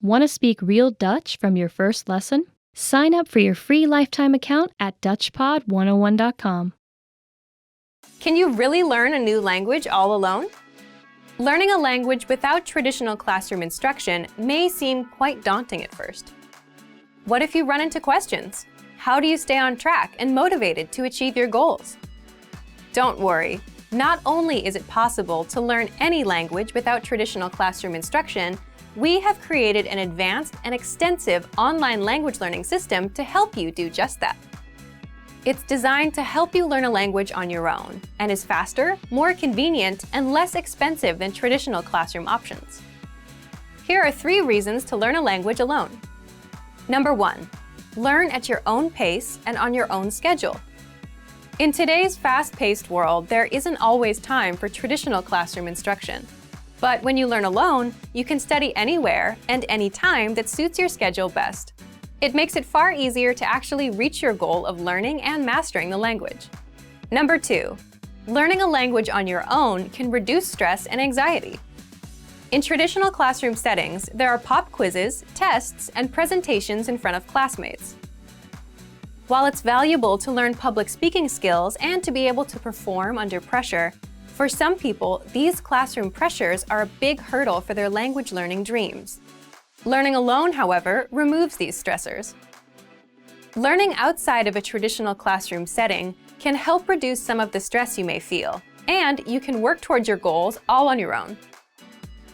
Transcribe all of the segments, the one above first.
Want to speak real Dutch from your first lesson? Sign up for your free lifetime account at DutchPod101.com. Can you really learn a new language all alone? Learning a language without traditional classroom instruction may seem quite daunting at first. What if you run into questions? How do you stay on track and motivated to achieve your goals? Don't worry. Not only is it possible to learn any language without traditional classroom instruction, we have created an advanced and extensive online language learning system to help you do just that. It's designed to help you learn a language on your own and is faster, more convenient, and less expensive than traditional classroom options. Here are 3 reasons to learn a language alone. Number 1, learn at your own pace and on your own schedule. In today's fast-paced world, there isn't always time for traditional classroom instruction. But when you learn alone, you can study anywhere and anytime that suits your schedule best. It makes it far easier to actually reach your goal of learning and mastering the language. Number 2, learning a language on your own can reduce stress and anxiety. In traditional classroom settings, there are pop quizzes, tests, and presentations in front of classmates. While it's valuable to learn public speaking skills and to be able to perform under pressure, for some people, these classroom pressures are a big hurdle for their language learning dreams. Learning alone, however, removes these stressors. Learning outside of a traditional classroom setting can help reduce some of the stress you may feel, and you can work towards your goals all on your own.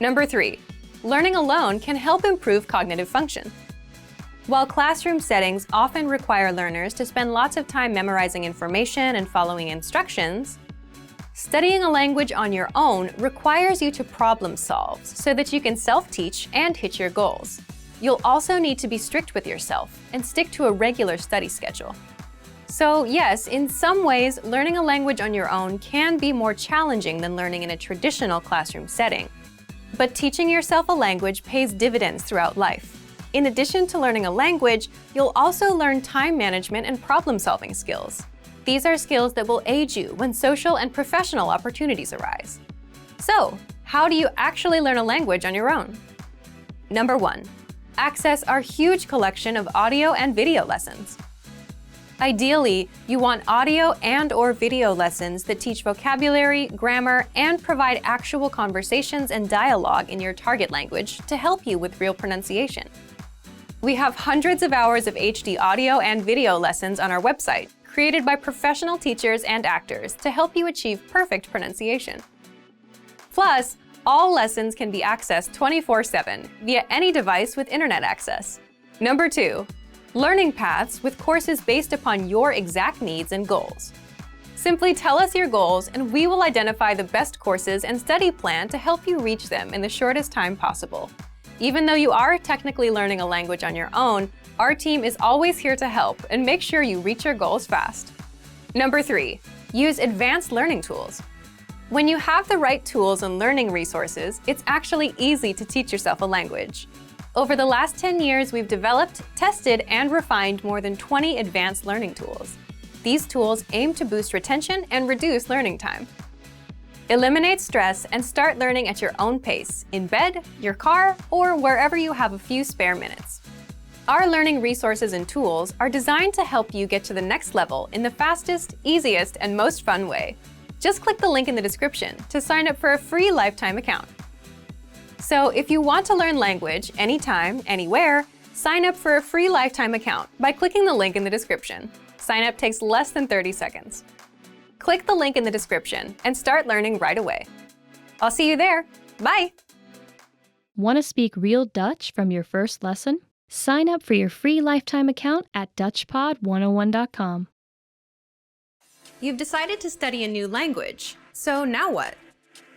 Number 3, learning alone can help improve cognitive function. While classroom settings often require learners to spend lots of time memorizing information and following instructions, studying a language on your own requires you to problem solve so that you can self-teach and hit your goals. You'll also need to be strict with yourself and stick to a regular study schedule. So yes, in some ways, learning a language on your own can be more challenging than learning in a traditional classroom setting. But teaching yourself a language pays dividends throughout life. In addition to learning a language, you'll also learn time management and problem-solving skills. These are skills that will aid you when social and professional opportunities arise. So, how do you actually learn a language on your own? Number 1, access our huge collection of audio and video lessons. Ideally, you want audio and/or video lessons that teach vocabulary, grammar, and provide actual conversations and dialogue in your target language to help you with real pronunciation. We have hundreds of hours of HD audio and video lessons on our website, created by professional teachers and actors to help you achieve perfect pronunciation. Plus, all lessons can be accessed 24/7 via any device with internet access. Number 2, learning paths with courses based upon your exact needs and goals. Simply tell us your goals and we will identify the best courses and study plan to help you reach them in the shortest time possible. Even though you are technically learning a language on your own, our team is always here to help and make sure you reach your goals fast. Number 3, use advanced learning tools. When you have the right tools and learning resources, it's actually easy to teach yourself a language. Over the last 10 years, we've developed, tested, and refined more than 20 advanced learning tools. These tools aim to boost retention and reduce learning time. Eliminate stress and start learning at your own pace, in bed, your car, or wherever you have a few spare minutes. Our learning resources and tools are designed to help you get to the next level in the fastest, easiest, and most fun way. Just click the link in the description to sign up for a free lifetime account. So if you want to learn language anytime, anywhere, sign up for a free lifetime account by clicking the link in the description. Sign up takes less than 30 seconds. Click the link in the description and start learning right away. I'll see you there. Bye! Want to speak real Dutch from your first lesson? Sign up for your free lifetime account at DutchPod101.com. You've decided to study a new language, so now what?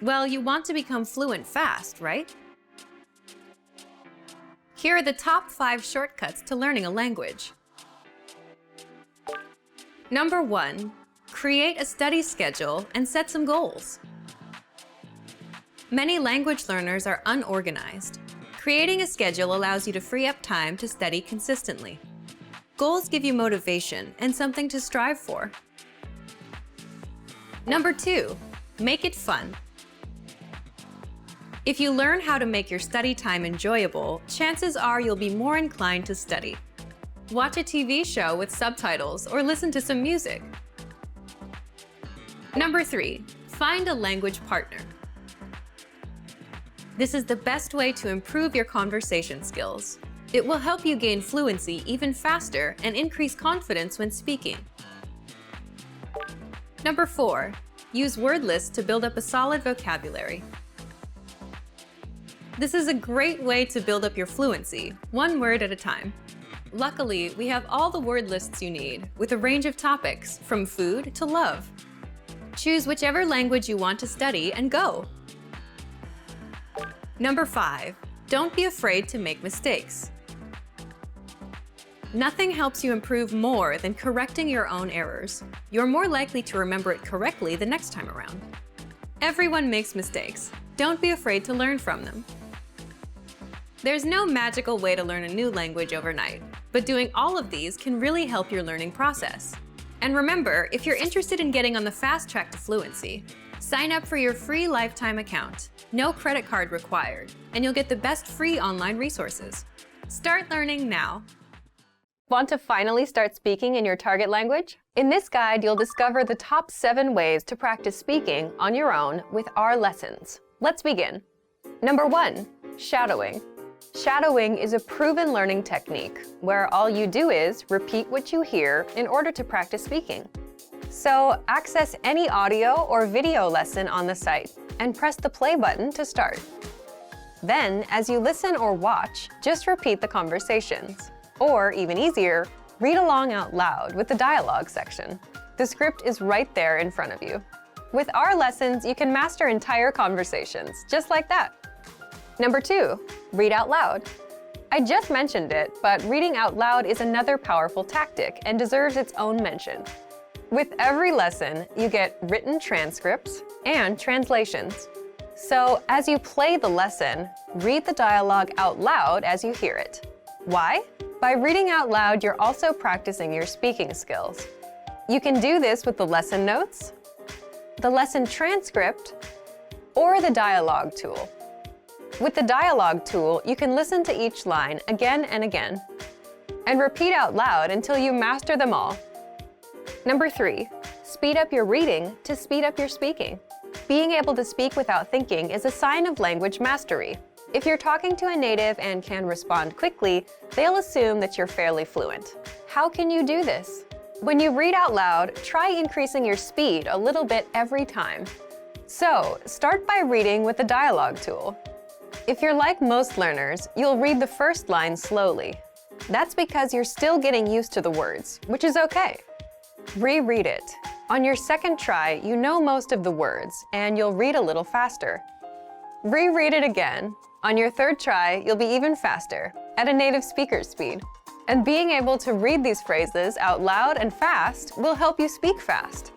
Well, you want to become fluent fast, right? Here are the top 5 shortcuts to learning a language. Number 1, create a study schedule and set some goals. Many language learners are unorganized. Creating a schedule allows you to free up time to study consistently. Goals give you motivation and something to strive for. Number 2, make it fun. If you learn how to make your study time enjoyable, chances are you'll be more inclined to study. Watch a TV show with subtitles or listen to some music. Number 3, find a language partner. This is the best way to improve your conversation skills. It will help you gain fluency even faster and increase confidence when speaking. Number 4, use word lists to build up a solid vocabulary. This is a great way to build up your fluency, one word at a time. Luckily, we have all the word lists you need, with a range of topics, from food to love. Choose whichever language you want to study and go. Number 5, don't be afraid to make mistakes. Nothing helps you improve more than correcting your own errors. You're more likely to remember it correctly the next time around. Everyone makes mistakes. Don't be afraid to learn from them. There's no magical way to learn a new language overnight, but doing all of these can really help your learning process. And remember, if you're interested in getting on the fast track to fluency, sign up for your free lifetime account. No credit card required, and you'll get the best free online resources. Start learning now. Want to finally start speaking in your target language? In this guide, you'll discover the top 7 ways to practice speaking on your own with our lessons. Let's begin. Number 1, shadowing. Shadowing is a proven learning technique where all you do is repeat what you hear in order to practice speaking. So access any audio or video lesson on the site and press the play button to start. Then, as you listen or watch, just repeat the conversations. Or, even easier, read along out loud with the dialogue section. The script is right there in front of you. With our lessons, you can master entire conversations, just like that. Number 2, read out loud. I just mentioned it, but reading out loud is another powerful tactic and deserves its own mention. With every lesson, you get written transcripts and translations. So, as you play the lesson, read the dialogue out loud as you hear it. Why? By reading out loud, you're also practicing your speaking skills. You can do this with the lesson notes, the lesson transcript, or the dialogue tool. With the dialogue tool, you can listen to each line again and again, and repeat out loud until you master them all. Number 3, speed up your reading to speed up your speaking. Being able to speak without thinking is a sign of language mastery. If you're talking to a native and can respond quickly, they'll assume that you're fairly fluent. How can you do this? When you read out loud, try increasing your speed a little bit every time. So, start by reading with the dialogue tool. If you're like most learners, you'll read the first line slowly. That's because you're still getting used to the words, which is okay. Reread it. On your second try, you know most of the words, and you'll read a little faster. Reread it again. On your third try, you'll be even faster, at a native speaker's speed. And being able to read these phrases out loud and fast will help you speak fast.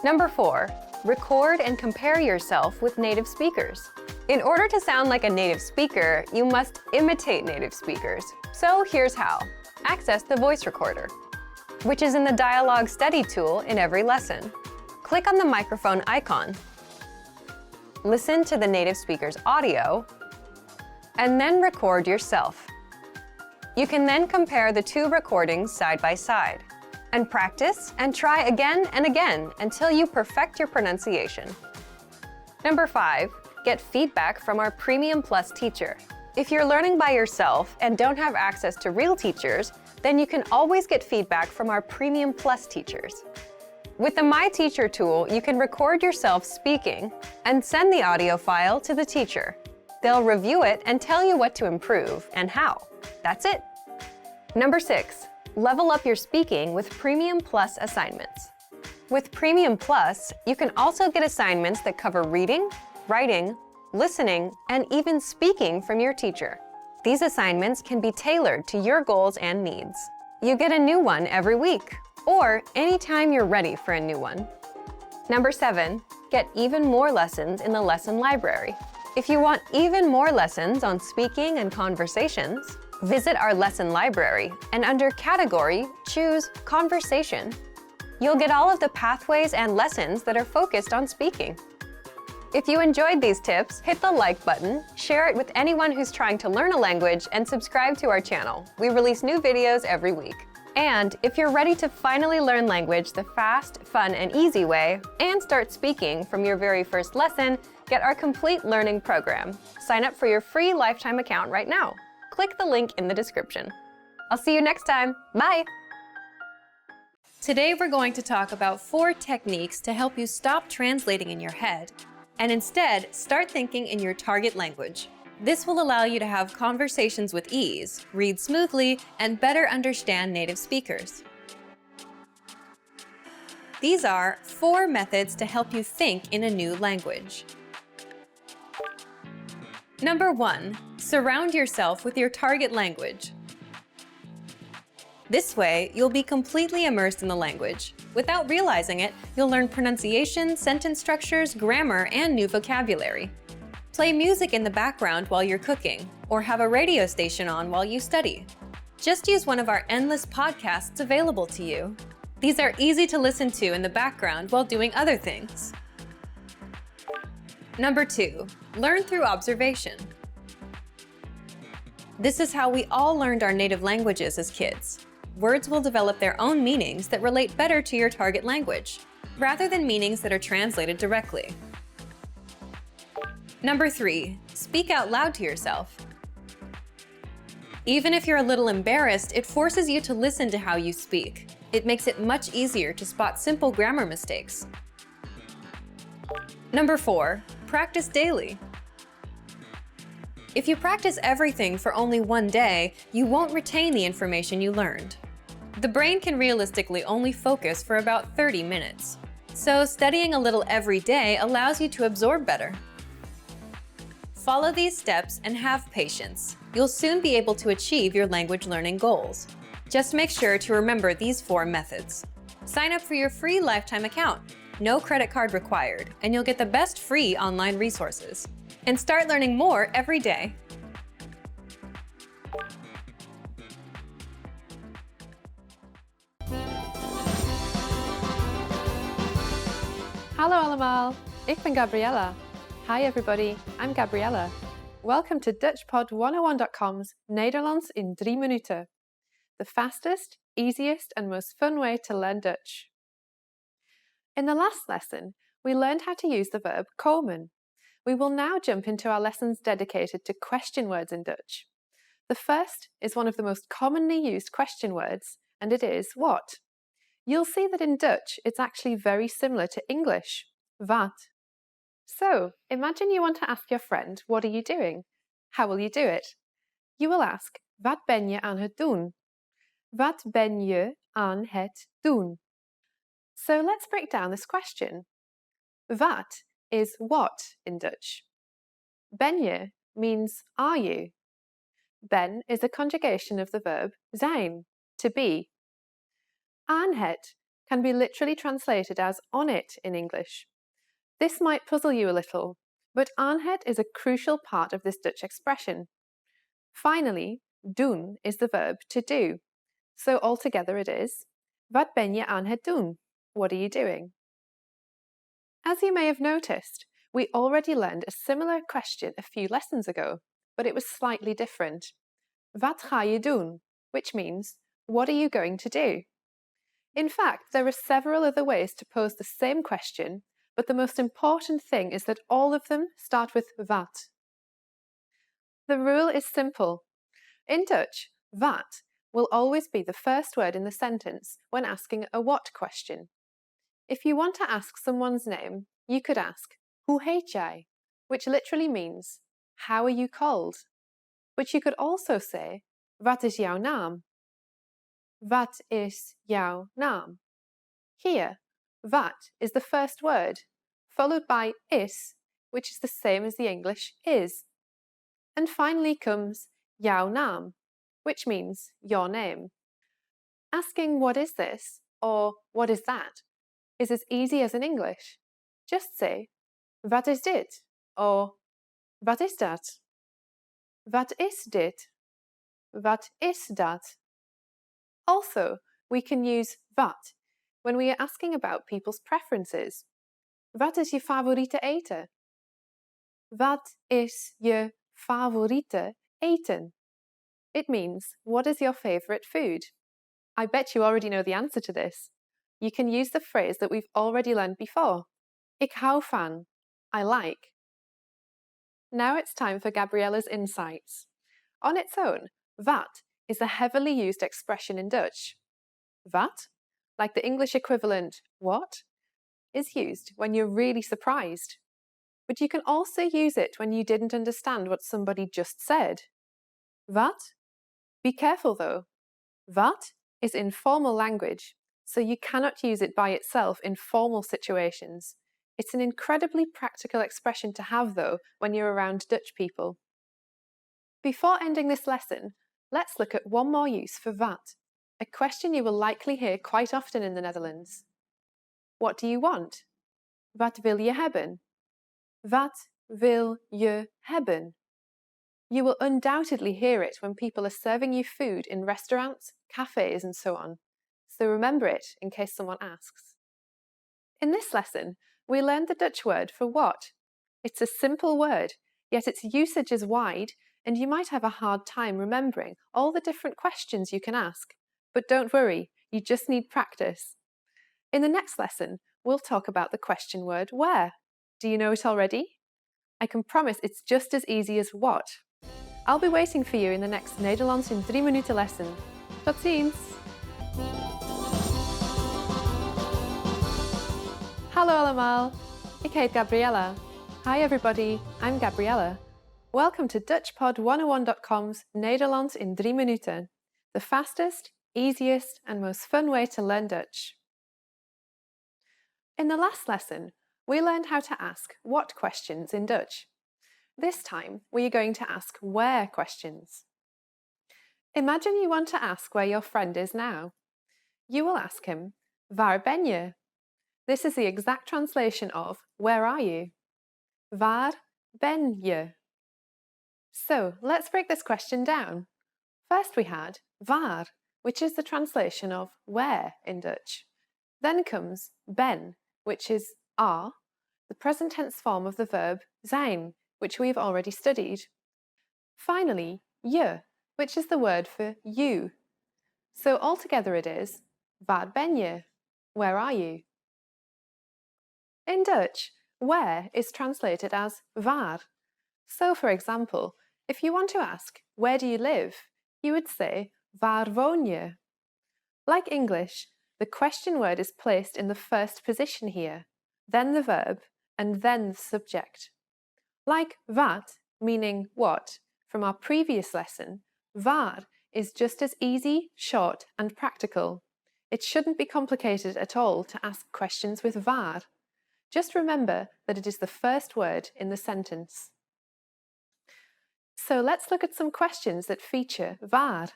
Number 4, record and compare yourself with native speakers. In order to sound like a native speaker, you must imitate native speakers. So here's how. Access the voice recorder, which is in the dialogue study tool in every lesson. Click on the microphone icon. Listen to the native speaker's audio, and then record yourself. You can then compare the 2 recordings side by side, and practice and try again and again until you perfect your pronunciation. Number 5, get feedback from our Premium Plus teacher. If you're learning by yourself and don't have access to real teachers, then you can always get feedback from our Premium Plus teachers. With the My Teacher tool, you can record yourself speaking and send the audio file to the teacher. They'll review it and tell you what to improve and how. That's it. Number 6, level up your speaking with Premium Plus assignments. With Premium Plus, you can also get assignments that cover reading, writing, listening, and even speaking from your teacher. These assignments can be tailored to your goals and needs. You get a new one every week, or anytime you're ready for a new one. Number 7, get even more lessons in the lesson library. If you want even more lessons on speaking and conversations, visit our lesson library and under Category, choose Conversation. You'll get all of the pathways and lessons that are focused on speaking. If you enjoyed these tips, hit the like button, share it with anyone who's trying to learn a language, and subscribe to our channel. We release new videos every week. And if you're ready to finally learn language the fast, fun, and easy way, and start speaking from your very first lesson, get our complete learning program. Sign up for your free lifetime account right now. Click the link in the description. I'll see you next time. Bye! Today we're going to talk about 4 techniques to help you stop translating in your head and instead start thinking in your target language. This will allow you to have conversations with ease, read smoothly, and better understand native speakers. These are 4 methods to help you think in a new language. Number 1, surround yourself with your target language. This way, you'll be completely immersed in the language. Without realizing it, you'll learn pronunciation, sentence structures, grammar, and new vocabulary. Play music in the background while you're cooking, or have a radio station on while you study. Just use one of our endless podcasts available to you. These are easy to listen to in the background while doing other things. Number 2, learn through observation. This is how we all learned our native languages as kids. Words will develop their own meanings that relate better to your target language, rather than meanings that are translated directly. Number 3, speak out loud to yourself. Even if you're a little embarrassed, it forces you to listen to how you speak. It makes it much easier to spot simple grammar mistakes. Number 4, practice daily. If you practice everything for only one day, you won't retain the information you learned. The brain can realistically only focus for about 30 minutes. So studying a little every day allows you to absorb better. Follow these steps and have patience. You'll soon be able to achieve your language learning goals. Just make sure to remember these 4 methods. Sign up for your free lifetime account. No credit card required, and you'll get the best free online resources. And start learning more every day. Hallo allemaal, ik ben Gabriella. Hi everybody, I'm Gabriella. Welcome to DutchPod101.com's Nederlands in 3 minuten. The fastest, easiest and most fun way to learn Dutch. In the last lesson, we learned how to use the verb komen. We will now jump into our lessons dedicated to question words in Dutch. The first is one of the most commonly used question words, and it is what. You'll see that in Dutch, it's actually very similar to English, wat. So, imagine you want to ask your friend, what are you doing? How will you do it? You will ask, wat ben je aan het doen? Wat ben je aan het doen? So let's break down this question. Wat is what in Dutch. Ben je means are you. Ben is a conjugation of the verb zijn, to be. Aan het can be literally translated as on it in English. This might puzzle you a little, but aan het is a crucial part of this Dutch expression. Finally, doen is the verb to do. So altogether it is, wat ben je aan het doen? What are you doing? As you may have noticed, we already learned a similar question a few lessons ago, but it was slightly different. Wat ga je doen? Which means, what are you going to do? In fact, there are several other ways to pose the same question, but the most important thing is that all of them start with wat. The rule is simple. In Dutch, wat will always be the first word in the sentence when asking a what question. If you want to ask someone's name, you could ask, hoe heet jij? Which literally means, how are you called? But you could also say, wat is jouw naam? Wat is jouw naam? Here, wat is the first word, followed by is, which is the same as the English is. And finally comes jouw naam, which means your name. Asking what is this, or what is that, is as easy as in English. Just say, wat is dit? Or, wat is dat? Wat is dit? Wat is dat? Also, we can use wat when we are asking about people's preferences. Wat is je favoriete eten? Wat is je favoriete eten? It means, what is your favorite food? I bet you already know the answer to this. You can use the phrase that we've already learned before. Ik hou van. I like. Now it's time for Gabriella's insights. On its own, wat is a heavily used expression in Dutch. Wat, like the English equivalent what, is used when you're really surprised. But you can also use it when you didn't understand what somebody just said. Wat? Be careful though. Wat is informal language, so you cannot use it by itself in formal situations. It's an incredibly practical expression to have though when you're around Dutch people. Before ending this lesson, let's look at one more use for wat, a question you will likely hear quite often in the Netherlands. What do you want? Wat wil je hebben? Wat wil je hebben? You will undoubtedly hear it when people are serving you food in restaurants, cafes, and so on. So remember it in case someone asks. In this lesson, we learned the Dutch word for what. It's a simple word, yet its usage is wide, and you might have a hard time remembering all the different questions you can ask. But don't worry, you just need practice. In the next lesson, we'll talk about the question word where. Do you know it already? I can promise it's just as easy as what. I'll be waiting for you in the next Nederlands in 3 minuten lesson. Tot ziens! Hallo allemaal! Ik heet Gabriella. Hi everybody, I'm Gabriella. Welcome to DutchPod101.com's Nederlands in 3 minuten, the fastest, easiest and most fun way to learn Dutch. In the last lesson, we learned how to ask what questions in Dutch. This time, we are going to ask where questions. Imagine you want to ask where your friend is now. You will ask him, waar ben je? This is the exact translation of where are you? Waar ben je? So, let's break this question down. First we had waar, which is the translation of where in Dutch. Then comes ben, which is are, the present tense form of the verb zijn, which we've already studied. Finally, je, which is the word for you. So altogether it is, waar ben je? Where are you? In Dutch, where is translated as waar. So for example, if you want to ask, where do you live? You would say, waar woon je? Like English, the question word is placed in the first position here, then the verb, and then the subject. Like wat, meaning what, from our previous lesson, waar is just as easy, short, and practical. It shouldn't be complicated at all to ask questions with waar. Just remember that it is the first word in the sentence. So let's look at some questions that feature waar.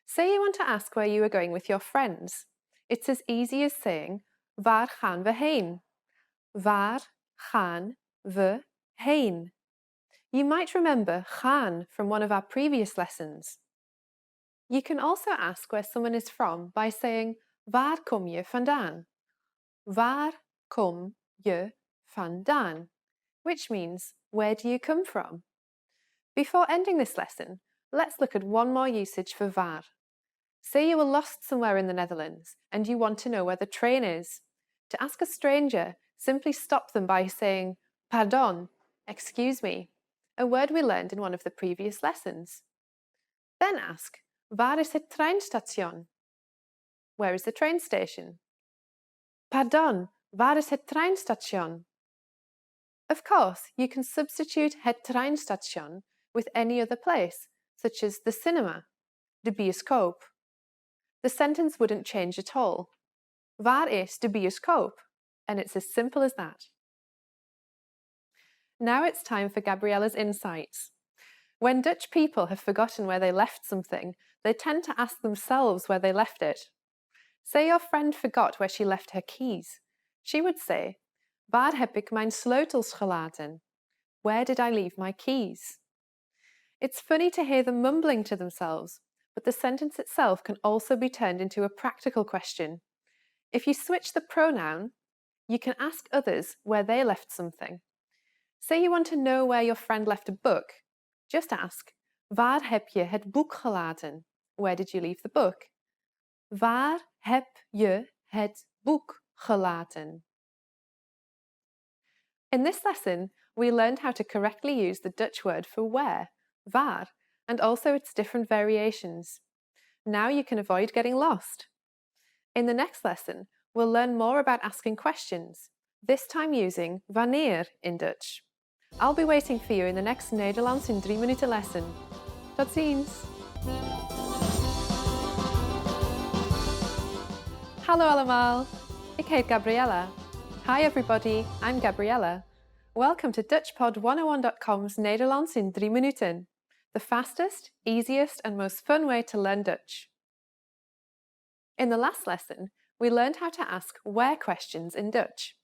Say you want to ask where you are going with your friends. It's as easy as saying, waar gaan we heen? Waar gaan we heen? You might remember gaan from one of our previous lessons. You can also ask where someone is from by saying, waar kom je vandaan? Waar kom je vandaan? Which means, where do you come from? Before ending this lesson, let's look at one more usage for waar. Say you were lost somewhere in the Netherlands and you want to know where the train is. To ask a stranger, simply stop them by saying, pardon, excuse me, a word we learned in one of the previous lessons. Then ask, waar is het treinstation? Where is the train station? Pardon, waar is het treinstation? Of course, you can substitute het treinstation with any other place, such as the cinema, de bioscoop. The sentence wouldn't change at all. Waar is de bioscoop? And it's as simple as that. Now it's time for Gabriella's insights. When Dutch people have forgotten where they left something, they tend to ask themselves where they left it. Say your friend forgot where she left her keys. She would say, waar heb ik mijn sleutels gelaten? Where did I leave my keys? It's funny to hear them mumbling to themselves, but the sentence itself can also be turned into a practical question. If you switch the pronoun, you can ask others where they left something. Say you want to know where your friend left a book. Just ask, waar heb je het boek gelaten? Where did you leave the book? Waar heb je het boek gelaten? In this lesson, we learned how to correctly use the Dutch word for where, waar, and also its different variations. Now you can avoid getting lost. In the next lesson, we'll learn more about asking questions, this time using wanneer in Dutch. I'll be waiting for you in the next Nederlands in 3 minuten lesson. Tot ziens! Hallo allemaal, ik heet Gabriella. Hi everybody, I'm Gabriella. Welcome to DutchPod101.com's Nederlands in 3 minuten, the fastest, easiest and most fun way to learn Dutch. In the last lesson, we learned how to ask where questions in Dutch.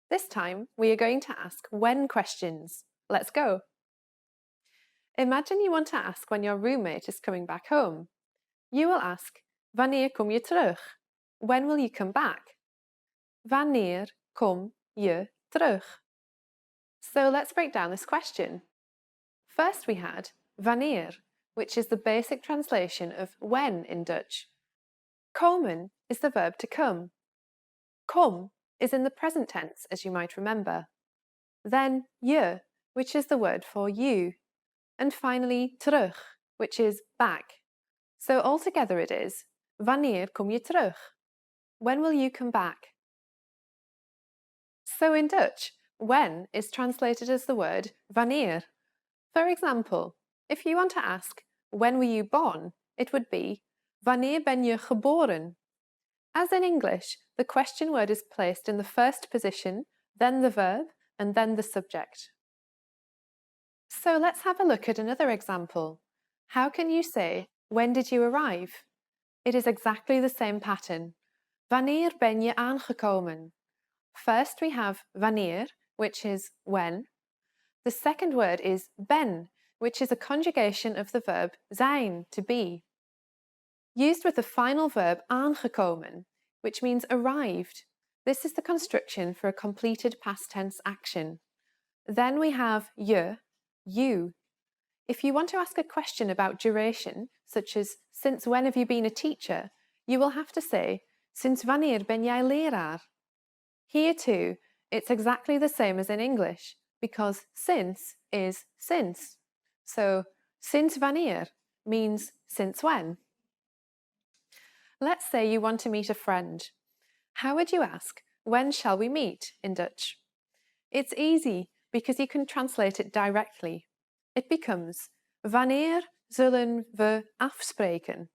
This time, we are going to ask when questions. Let's go. Imagine you want to ask when your roommate is coming back home. You will ask, wanneer kom je terug? When will you come back? Wanneer kom je terug? So let's break down this question. First we had wanneer, which is the basic translation of when in Dutch. Komen is the verb to come. Kom is in the present tense, as you might remember. Then je, which is the word for you. And finally terug, which is back. So altogether it is, wanneer kom je terug? When will you come back? So in Dutch, when is translated as the word wanneer. For example, if you want to ask, when were you born? It would be, wanneer ben je geboren? As in English, the question word is placed in the first position, then the verb, and then the subject. So let's have a look at another example. How can you say, when did you arrive? It is exactly the same pattern. Wanneer ben je aangekomen? First we have wanneer, which is when. The second word is ben, which is a conjugation of the verb zijn, to be. Used with the final verb aangekomen, which means arrived. This is the construction for a completed past tense action. Then we have je, you. If you want to ask a question about duration, such as since when have you been a teacher, you will have to say, sinds wanneer ben jij leraar? Here too, it's exactly the same as in English, because since is since. So, sinds wanneer means since when. Let's say you want to meet a friend. How would you ask, when shall we meet in Dutch? It's easy because you can translate it directly. It becomes, wanneer zullen we afspreken?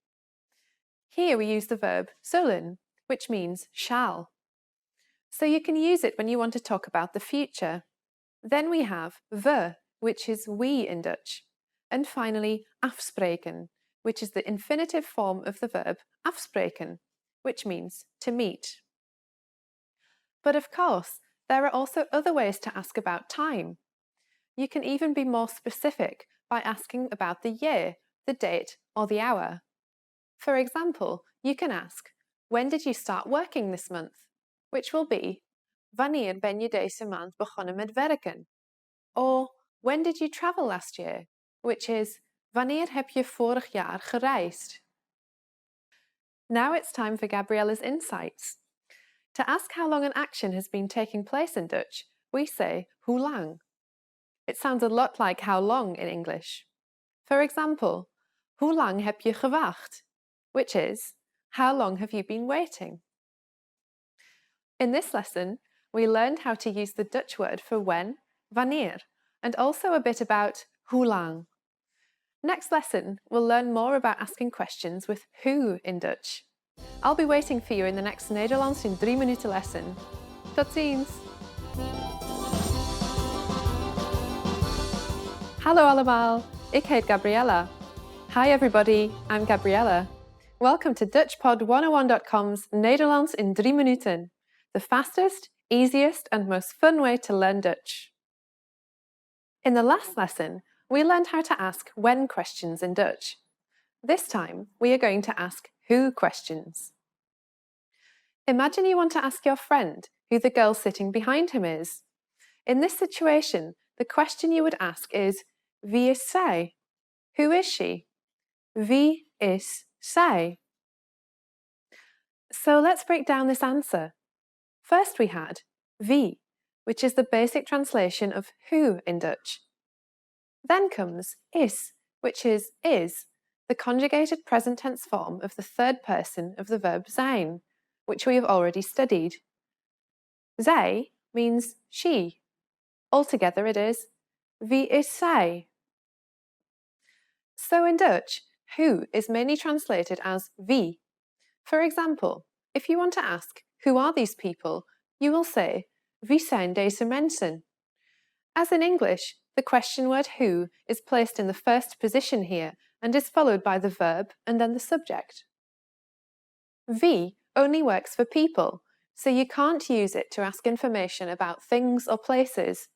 Here we use the verb zullen, which means shall. So you can use it when you want to talk about the future. Then we have we, which is we in Dutch. And finally, afspreken, which is the infinitive form of the verb afspreken, which means to meet. But of course, there are also other ways to ask about time. You can even be more specific by asking about the year, the date, or the hour. For example, you can ask, when did you start working this month? Which will be, wanneer ben je deze maand begonnen met werken? Or, when did you travel last year? Which is, wanneer heb je vorig jaar gereisd? Now it's time for Gabriella's insights. To ask how long an action has been taking place in Dutch, we say, hoe lang? It sounds a lot like how long in English. For example, hoe lang heb je gewacht? Which is, how long have you been waiting? In this lesson, we learned how to use the Dutch word for when, wanneer, and also a bit about hoe lang. Next lesson, we'll learn more about asking questions with who in Dutch. I'll be waiting for you in the next Nederlands in 3 minuten lesson. Tot ziens! Hallo allemaal, ik heet Gabriella. Hi everybody, I'm Gabriella. Welcome to DutchPod101.com's Nederlands in 3 minuten, the fastest, easiest and most fun way to learn Dutch. In the last lesson, we learned how to ask when questions in Dutch. This time, we are going to ask who questions. Imagine you want to ask your friend who the girl sitting behind him is. In this situation, the question you would ask is, wie is zij? Who is she? Wie is zij? So let's break down this answer. First we had wie, which is the basic translation of who in Dutch. Then comes is, which is, the conjugated present tense form of the third person of the verb zijn, which we have already studied. Zij means she. Altogether it is, wie is zij? So in Dutch, who is mainly translated as wie. For example, if you want to ask, who are these people, you will say, wie zijn deze mensen? As in English, the question word who is placed in the first position here and is followed by the verb and then the subject. Wie only works for people, so you can't use it to ask information about things or places.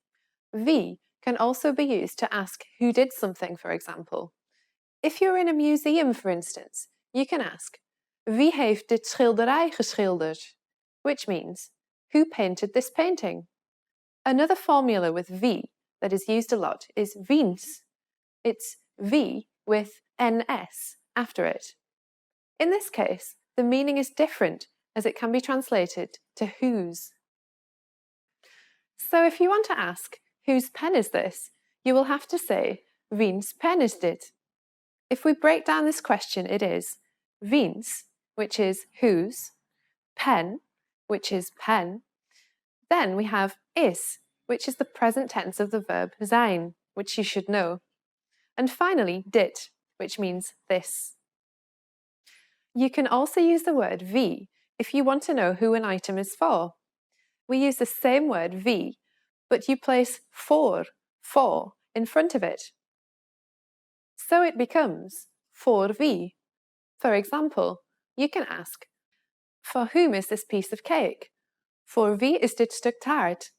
Wie can also be used to ask who did something, for example. If you're in a museum, for instance, you can ask, wie heeft dit schilderij geschilderd? Which means, who painted this painting? Another formula with wie that is used a lot is wiens. It's wie with ns after it. In this case, the meaning is different as it can be translated to whose. So if you want to ask, whose pen is this? You will have to say, wiens pen is dit? If we break down this question, it is wiens, which is whose, pen, which is pen. Then we have is, which is the present tense of the verb zijn, which you should know. And finally, dit, which means this. You can also use the word wie if you want to know who an item is for. We use the same word wie, but you place for in front of it. So it becomes voor wie. For example, you can ask, for whom is this piece of cake? Voor wie is dit stuk taart?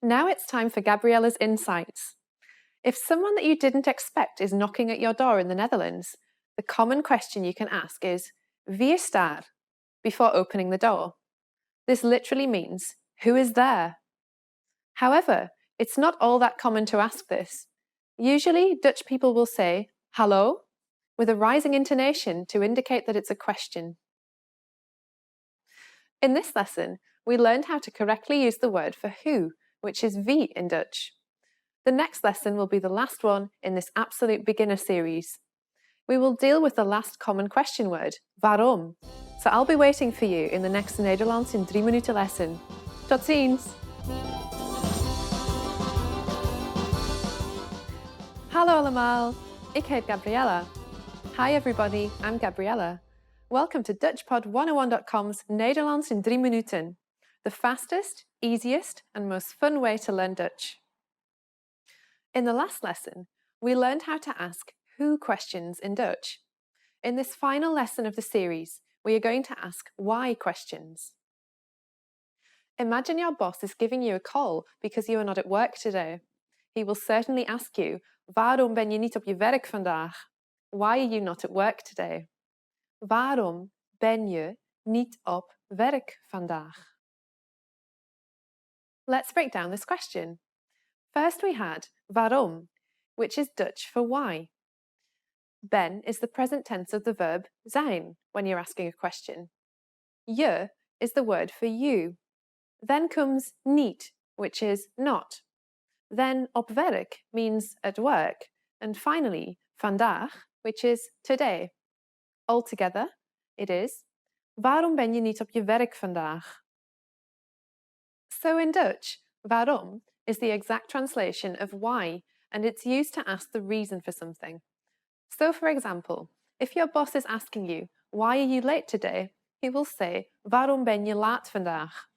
Now it's time for Gabriella's insights. If someone that you didn't expect is knocking at your door in the Netherlands, the common question you can ask is, wie is daar? Before opening the door. This literally means, who is there? However, it's not all that common to ask this. Usually, Dutch people will say, hallo, with a rising intonation to indicate that it's a question. In this lesson, we learned how to correctly use the word for who, which is wie in Dutch. The next lesson will be the last one in this absolute beginner series. We will deal with the last common question word, waarom. So I'll be waiting for you in the next Nederlands in 3 minuten lesson. Tot ziens! Hallo allemaal, ik heet Gabriella. Hi everybody, I'm Gabriella. Welcome to DutchPod101.com's Nederlands in 3 minuten, the fastest, easiest and most fun way to learn Dutch. In the last lesson, we learned how to ask who questions in Dutch. In this final lesson of the series, we are going to ask why questions. Imagine your boss is giving you a call because you are not at work today. He will certainly ask you, waarom ben je niet op je werk vandaag? Why are you not at work today? Waarom ben je niet op werk vandaag? Let's break down this question. First we had waarom, which is Dutch for why. Ben is the present tense of the verb zijn when you're asking a question. Je is the word for you. Then comes niet, which is not. Then op werk means at work. And finally, vandaag, which is today. Altogether, it is, waarom ben je niet op je werk vandaag? So in Dutch, waarom is the exact translation of why, and it's used to ask the reason for something. So for example, if your boss is asking you, why are you late today? He will say, waarom ben je laat vandaag?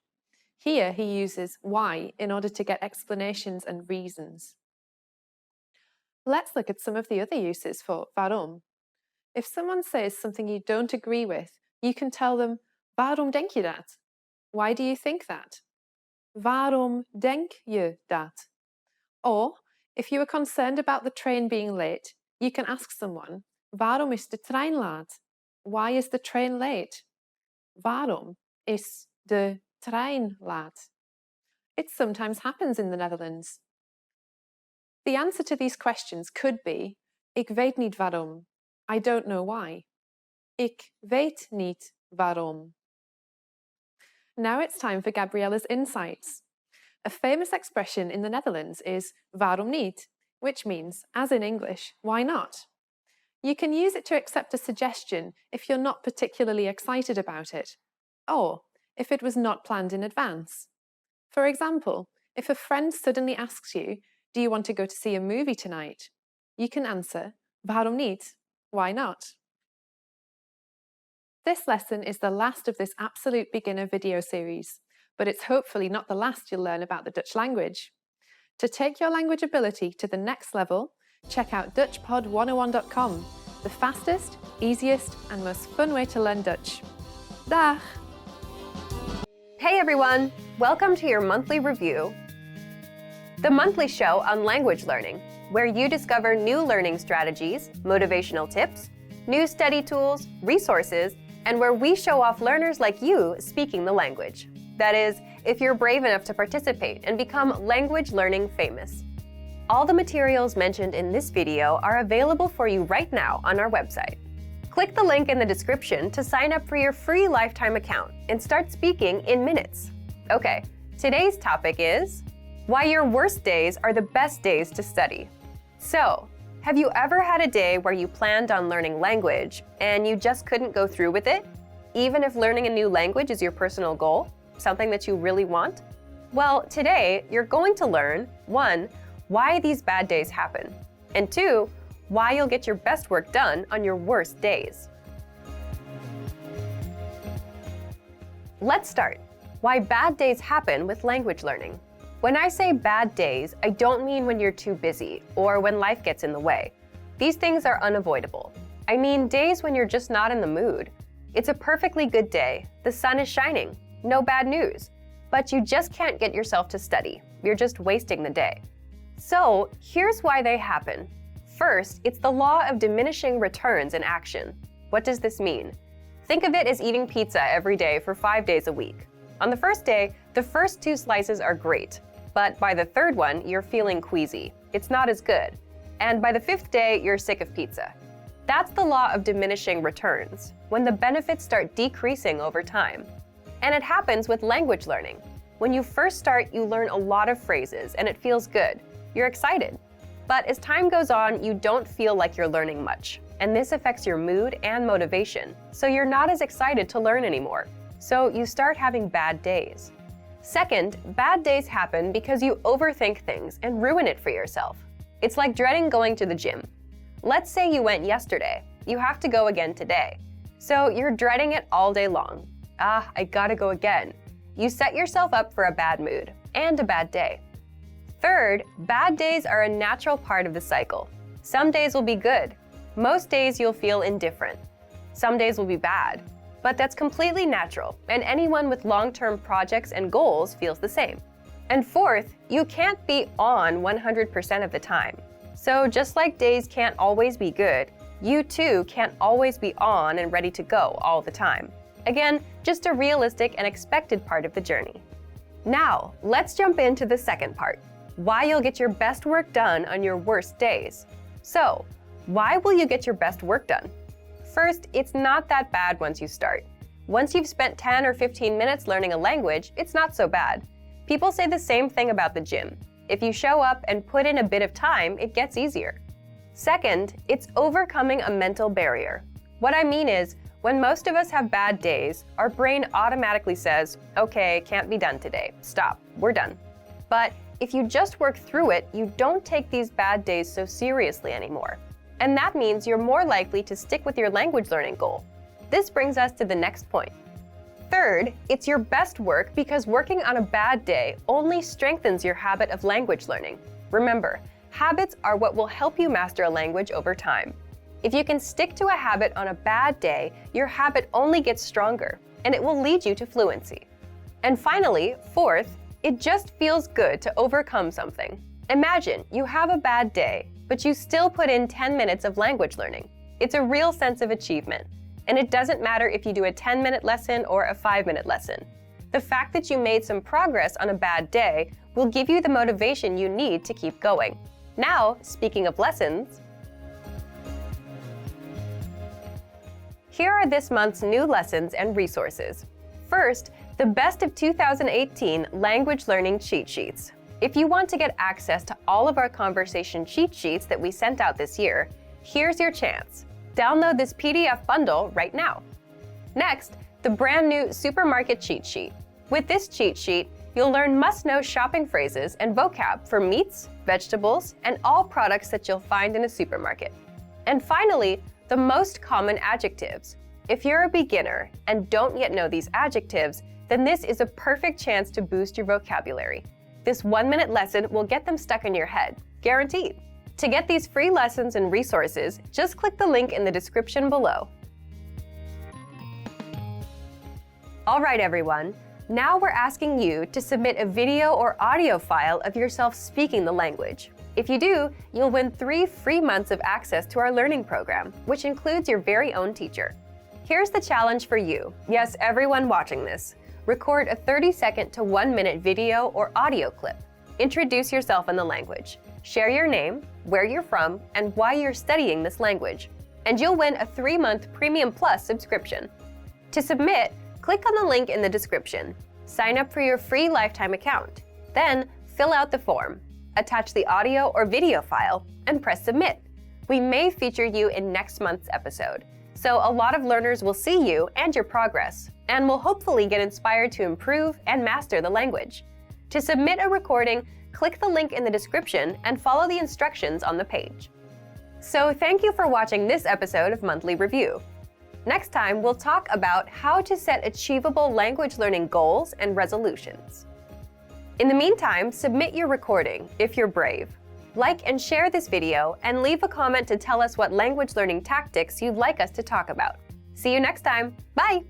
Here he uses why in order to get explanations and reasons. Let's look at some of the other uses for waarom. If someone says something you don't agree with, you can tell them, waarom denk je dat? Why do you think that? Waarom denk je dat? Or, if you are concerned about the train being late, you can ask someone, waarom is de trein laat? Why is the train late? Waarom is de trein laat? It sometimes happens in the Netherlands. The answer to these questions could be, ik weet niet waarom. I don't know why. Ik weet niet waarom. Now it's time for Gabriella's insights. A famous expression in the Netherlands is waarom niet, which means, as in English, why not? You can use it to accept a suggestion if you're not particularly excited about it, or if it was not planned in advance. For example, if a friend suddenly asks you, do you want to go to see a movie tonight? You can answer, waarom niet? Why not? This lesson is the last of this absolute beginner video series, but it's hopefully not the last you'll learn about the Dutch language. To take your language ability to the next level, check out DutchPod101.com, the fastest, easiest, and most fun way to learn Dutch. Dag! Hey everyone! Welcome to your monthly review, the monthly show on language learning, where you discover new learning strategies, motivational tips, new study tools, resources, and where we show off learners like you speaking the language. That is, if you're brave enough to participate and become language learning famous. All the materials mentioned in this video are available for you right now on our website. Click the link in the description to sign up for your free lifetime account and start speaking in minutes. Okay, today's topic is why your worst days are the best days to study. So, have you ever had a day where you planned on learning language and you just couldn't go through with it? Even if learning a new language is your personal goal, something that you really want? Well, today you're going to learn 1. Why these bad days happen, and 2. Why you'll get your best work done on your worst days. Let's start. Why bad days happen with language learning. When I say bad days, I don't mean when you're too busy or when life gets in the way. These things are unavoidable. I mean days when you're just not in the mood. It's a perfectly good day, the sun is shining, no bad news, but you just can't get yourself to study. You're just wasting the day. So here's why they happen. First, it's the law of diminishing returns in action. What does this mean? Think of it as eating pizza every day for 5 days a week. On the first day, the first 2 slices are great, but by the third one, you're feeling queasy. It's not as good. And by the 5th day, you're sick of pizza. That's the law of diminishing returns, when the benefits start decreasing over time. And it happens with language learning. When you first start, you learn a lot of phrases and it feels good. You're excited. But as time goes on, you don't feel like you're learning much. And this affects your mood and motivation. So you're not as excited to learn anymore. So you start having bad days. Second, bad days happen because you overthink things and ruin it for yourself. It's like dreading going to the gym. Let's say you went yesterday. You have to go again today. So you're dreading it all day long. I gotta go again. You set yourself up for a bad mood and a bad day. Third, bad days are a natural part of the cycle. Some days will be good. Most days you'll feel indifferent. Some days will be bad. But that's completely natural, and anyone with long-term projects and goals feels the same. And fourth, you can't be on 100% of the time. So just like days can't always be good, you too can't always be on and ready to go all the time. Again, just a realistic and expected part of the journey. Now, let's jump into the second part, why you'll get your best work done on your worst days. So, why will you get your best work done? First, it's not that bad once you start. Once you've spent 10 or 15 minutes learning a language, it's not so bad. People say the same thing about the gym. If you show up and put in a bit of time, it gets easier. Second, it's overcoming a mental barrier. What I mean is, when most of us have bad days, our brain automatically says, okay, can't be done today, stop, we're done. But if you just work through it, you don't take these bad days so seriously anymore. And that means you're more likely to stick with your language learning goal. This brings us to the next point. Third, it's your best work because working on a bad day only strengthens your habit of language learning. Remember, habits are what will help you master a language over time. If you can stick to a habit on a bad day, your habit only gets stronger, and it will lead you to fluency. And finally, fourth, it just feels good to overcome something. Imagine you have a bad day, but you still put in 10 minutes of language learning. It's a real sense of achievement. And it doesn't matter if you do a 10-minute lesson or a 5-minute lesson. The fact that you made some progress on a bad day will give you the motivation you need to keep going. Now, speaking of lessons, here are this month's new lessons and resources. First, the Best of 2018 Language Learning Cheat Sheets. If you want to get access to all of our conversation cheat sheets that we sent out this year, here's your chance. Download this PDF bundle right now. Next, the brand new Supermarket Cheat Sheet. With this cheat sheet, you'll learn must-know shopping phrases and vocab for meats, vegetables, and all products that you'll find in a supermarket. And finally, the most common adjectives. If you're a beginner and don't yet know these adjectives, then this is a perfect chance to boost your vocabulary. This 1-minute lesson will get them stuck in your head, guaranteed. To get these free lessons and resources, just click the link in the description below. All right, everyone. Now we're asking you to submit a video or audio file of yourself speaking the language. If you do, you'll win 3 free months of access to our learning program, which includes your very own teacher. Here's the challenge for you. Yes, everyone watching this. Record a 30-second to 1-minute video or audio clip. Introduce yourself in the language. Share your name, where you're from, and why you're studying this language. And you'll win a 3-month Premium Plus subscription. To submit, click on the link in the description. Sign up for your free lifetime account. Then, fill out the form. Attach the audio or video file, and press submit. We may feature you in next month's episode, so a lot of learners will see you and your progress, and will hopefully get inspired to improve and master the language. To submit a recording, click the link in the description and follow the instructions on the page. So thank you for watching this episode of Monthly Review. Next time, we'll talk about how to set achievable language learning goals and resolutions. In the meantime, submit your recording if you're brave. Like and share this video, and leave a comment to tell us what language learning tactics you'd like us to talk about. See you next time. Bye!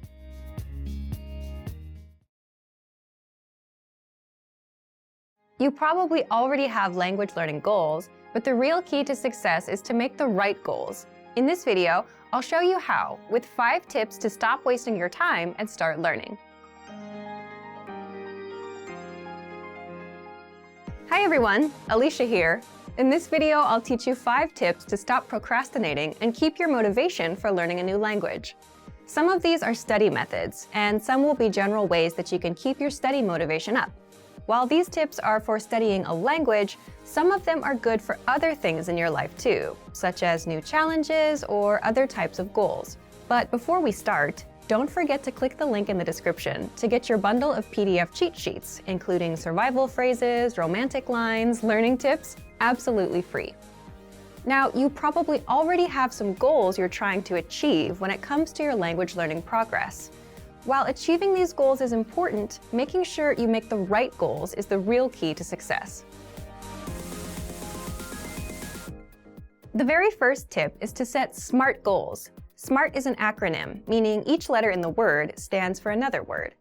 You probably already have language learning goals, but the real key to success is to make the right goals. In this video, I'll show you how, with 5 tips to stop wasting your time and start learning. Hi everyone, Alicia here. In this video, I'll teach you 5 tips to stop procrastinating and keep your motivation for learning a new language. Some of these are study methods, and some will be general ways that you can keep your study motivation up. While these tips are for studying a language, some of them are good for other things in your life too, such as new challenges or other types of goals. But before we start, don't forget to click the link in the description to get your bundle of PDF cheat sheets, including survival phrases, romantic lines, learning tips, absolutely free. Now, you probably already have some goals you're trying to achieve when it comes to your language learning progress. While achieving these goals is important, making sure you make the right goals is the real key to success. The very first tip is to set SMART goals. SMART is an acronym, meaning each letter in the word stands for another word.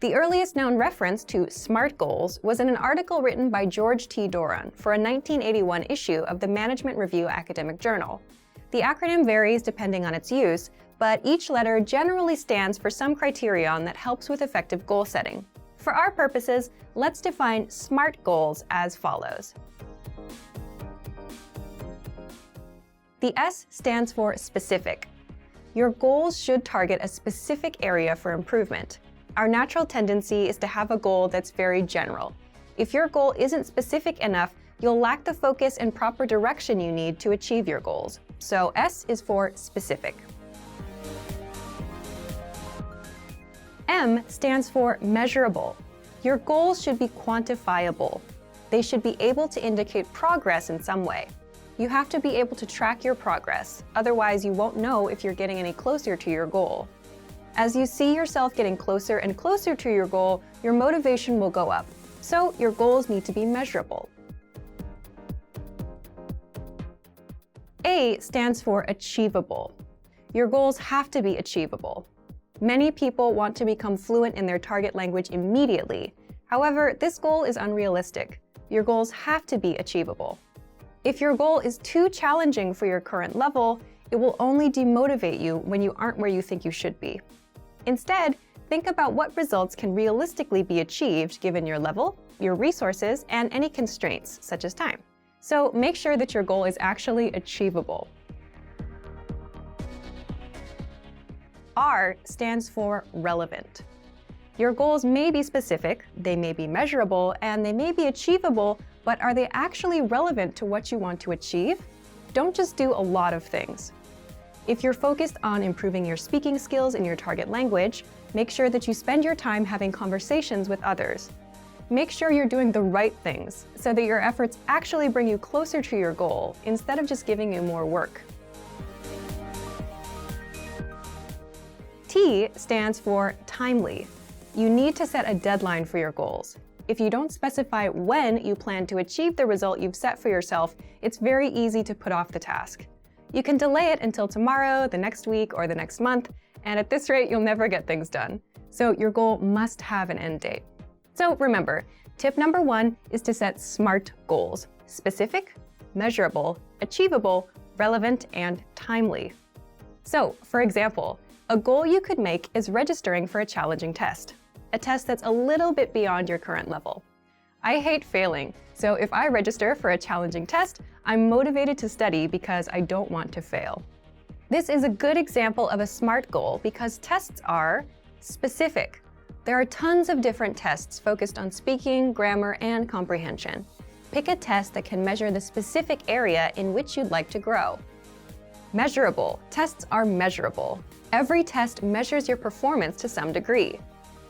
The earliest known reference to SMART goals was in an article written by George T. Doran for a 1981 issue of the Management Review Academic Journal. The acronym varies depending on its use, but each letter generally stands for some criterion that helps with effective goal setting. For our purposes, let's define SMART goals as follows. The S stands for specific. Your goals should target a specific area for improvement. Our natural tendency is to have a goal that's very general. If your goal isn't specific enough, you'll lack the focus and proper direction you need to achieve your goals. So S is for specific. M stands for measurable. Your goals should be quantifiable. They should be able to indicate progress in some way. You have to be able to track your progress, otherwise you won't know if you're getting any closer to your goal. As you see yourself getting closer and closer to your goal, your motivation will go up. So your goals need to be measurable. A stands for achievable. Your goals have to be achievable. Many people want to become fluent in their target language immediately. However, this goal is unrealistic. Your goals have to be achievable. If your goal is too challenging for your current level, it will only demotivate you when you aren't where you think you should be. Instead, think about what results can realistically be achieved given your level, your resources, and any constraints, such as time. So make sure that your goal is actually achievable. R stands for relevant. Your goals may be specific, they may be measurable, and they may be achievable, but are they actually relevant to what you want to achieve? Don't just do a lot of things. If you're focused on improving your speaking skills in your target language, make sure that you spend your time having conversations with others. Make sure you're doing the right things so that your efforts actually bring you closer to your goal instead of just giving you more work. T stands for timely. You need to set a deadline for your goals. If you don't specify when you plan to achieve the result you've set for yourself, it's very easy to put off the task. You can delay it until tomorrow, the next week, or the next month, and at this rate, you'll never get things done. So your goal must have an end date. So remember, tip number 1 is to set SMART goals: specific, measurable, achievable, relevant, and timely. So, for example, a goal you could make is registering for a challenging test, a test that's a little bit beyond your current level. I hate failing, so if I register for a challenging test, I'm motivated to study because I don't want to fail. This is a good example of a SMART goal because tests are specific. There are tons of different tests focused on speaking, grammar, and comprehension. Pick a test that can measure the specific area in which you'd like to grow. Measurable. Tests are measurable. Every test measures your performance to some degree.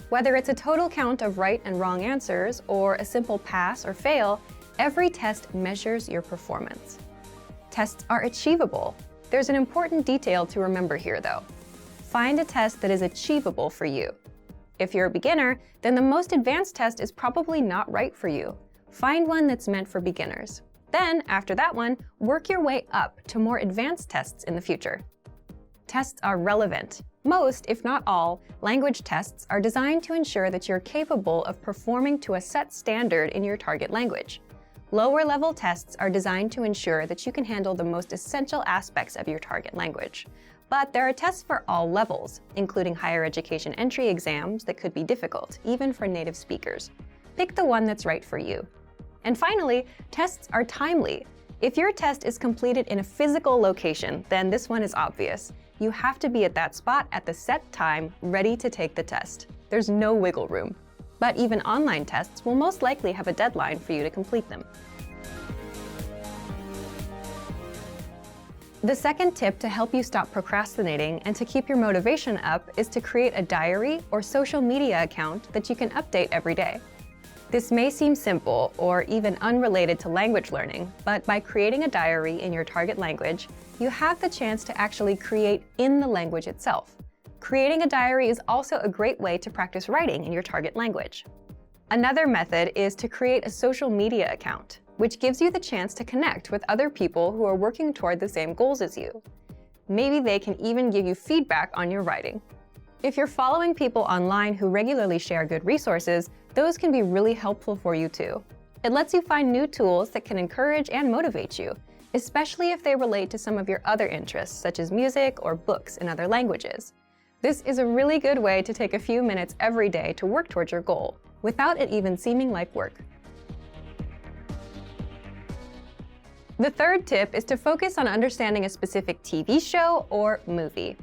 Whether it's a total count of right and wrong answers or a simple pass or fail, every test measures your performance. Tests are achievable. There's an important detail to remember here, though. Find a test that is achievable for you. If you're a beginner, then the most advanced test is probably not right for you. Find one that's meant for beginners. Then, after that one, work your way up to more advanced tests in the future. Tests are relevant. Most, if not all, language tests are designed to ensure that you're capable of performing to a set standard in your target language. Lower-level tests are designed to ensure that you can handle the most essential aspects of your target language. But there are tests for all levels, including higher education entry exams that could be difficult, even for native speakers. Pick the one that's right for you. And finally, tests are timely. If your test is completed in a physical location, then this one is obvious. You have to be at that spot at the set time, ready to take the test. There's no wiggle room. But even online tests will most likely have a deadline for you to complete them. The second tip to help you stop procrastinating and to keep your motivation up is to create a diary or social media account that you can update every day. This may seem simple or even unrelated to language learning, but by creating a diary in your target language, you have the chance to actually create in the language itself. Creating a diary is also a great way to practice writing in your target language. Another method is to create a social media account, which gives you the chance to connect with other people who are working toward the same goals as you. Maybe they can even give you feedback on your writing. If you're following people online who regularly share good resources, those can be really helpful for you too. It lets you find new tools that can encourage and motivate you, especially if they relate to some of your other interests, such as music or books in other languages. This is a really good way to take a few minutes every day to work towards your goal, without it even seeming like work. The third tip is to focus on understanding a specific TV show or movie.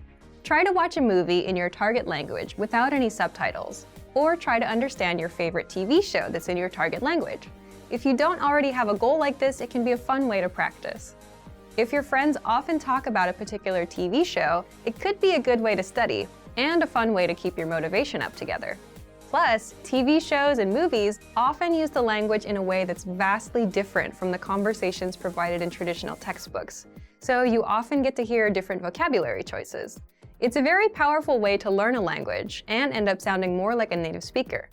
Try to watch a movie in your target language without any subtitles, or try to understand your favorite TV show that's in your target language. If you don't already have a goal like this, it can be a fun way to practice. If your friends often talk about a particular TV show, it could be a good way to study, and a fun way to keep your motivation up together. Plus, TV shows and movies often use the language in a way that's vastly different from the conversations provided in traditional textbooks, so you often get to hear different vocabulary choices. It's a very powerful way to learn a language and end up sounding more like a native speaker.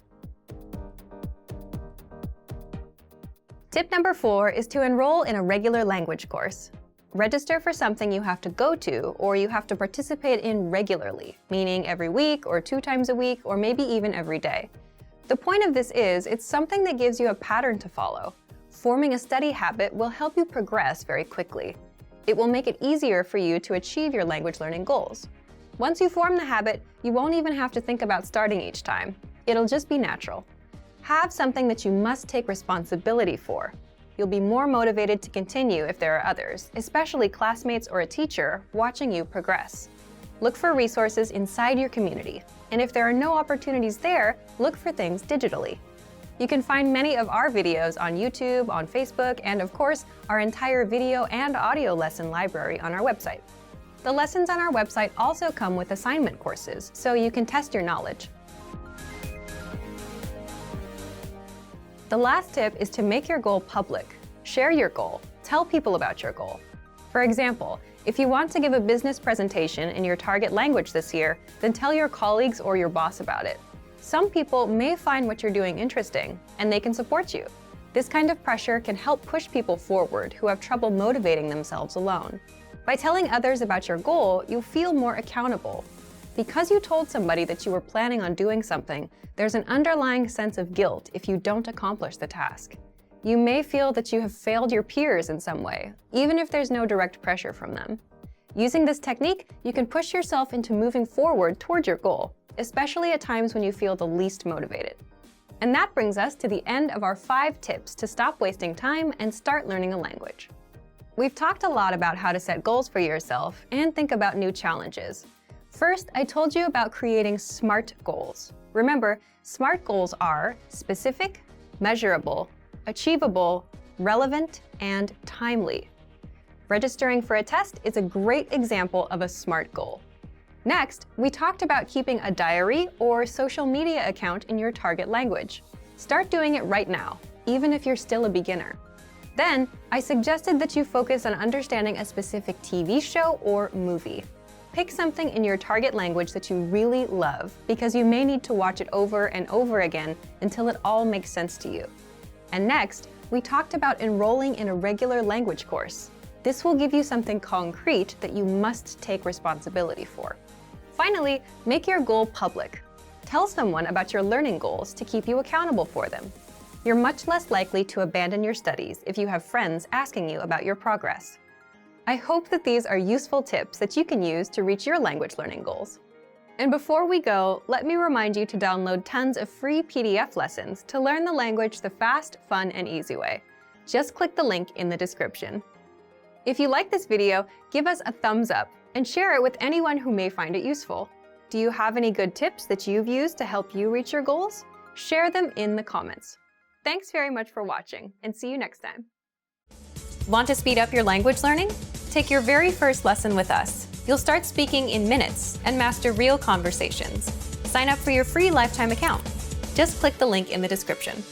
Tip number 4 is to enroll in a regular language course. Register for something you have to go to or you have to participate in regularly, meaning every week or 2 times a week or maybe even every day. The point of this is it's something that gives you a pattern to follow. Forming a study habit will help you progress very quickly. It will make it easier for you to achieve your language learning goals. Once you form the habit, you won't even have to think about starting each time. It'll just be natural. Have something that you must take responsibility for. You'll be more motivated to continue if there are others, especially classmates or a teacher, watching you progress. Look for resources inside your community, and if there are no opportunities there, look for things digitally. You can find many of our videos on YouTube, on Facebook, and of course, our entire video and audio lesson library on our website. The lessons on our website also come with assignment courses, so you can test your knowledge. The last tip is to make your goal public. Share your goal. Tell people about your goal. For example, if you want to give a business presentation in your target language this year, then tell your colleagues or your boss about it. Some people may find what you're doing interesting, and they can support you. This kind of pressure can help push people forward who have trouble motivating themselves alone. By telling others about your goal, you'll feel more accountable. Because you told somebody that you were planning on doing something, there's an underlying sense of guilt if you don't accomplish the task. You may feel that you have failed your peers in some way, even if there's no direct pressure from them. Using this technique, you can push yourself into moving forward toward your goal, especially at times when you feel the least motivated. And that brings us to the end of our 5 tips to stop wasting time and start learning a language. We've talked a lot about how to set goals for yourself and think about new challenges. First, I told you about creating SMART goals. Remember, SMART goals are specific, measurable, achievable, relevant, and timely. Registering for a test is a great example of a SMART goal. Next, we talked about keeping a diary or social media account in your target language. Start doing it right now, even if you're still a beginner. Then, I suggested that you focus on understanding a specific TV show or movie. Pick something in your target language that you really love, because you may need to watch it over and over again until it all makes sense to you. And next, we talked about enrolling in a regular language course. This will give you something concrete that you must take responsibility for. Finally, make your goal public. Tell someone about your learning goals to keep you accountable for them. You're much less likely to abandon your studies if you have friends asking you about your progress. I hope that these are useful tips that you can use to reach your language learning goals. And before we go, let me remind you to download tons of free PDF lessons to learn the language the fast, fun, and easy way. Just click the link in the description. If you like this video, give us a thumbs up and share it with anyone who may find it useful. Do you have any good tips that you've used to help you reach your goals? Share them in the comments. Thanks very much for watching, and see you next time. Want to speed up your language learning? Take your very first lesson with us. You'll start speaking in minutes and master real conversations. Sign up for your free lifetime account. Just click the link in the description.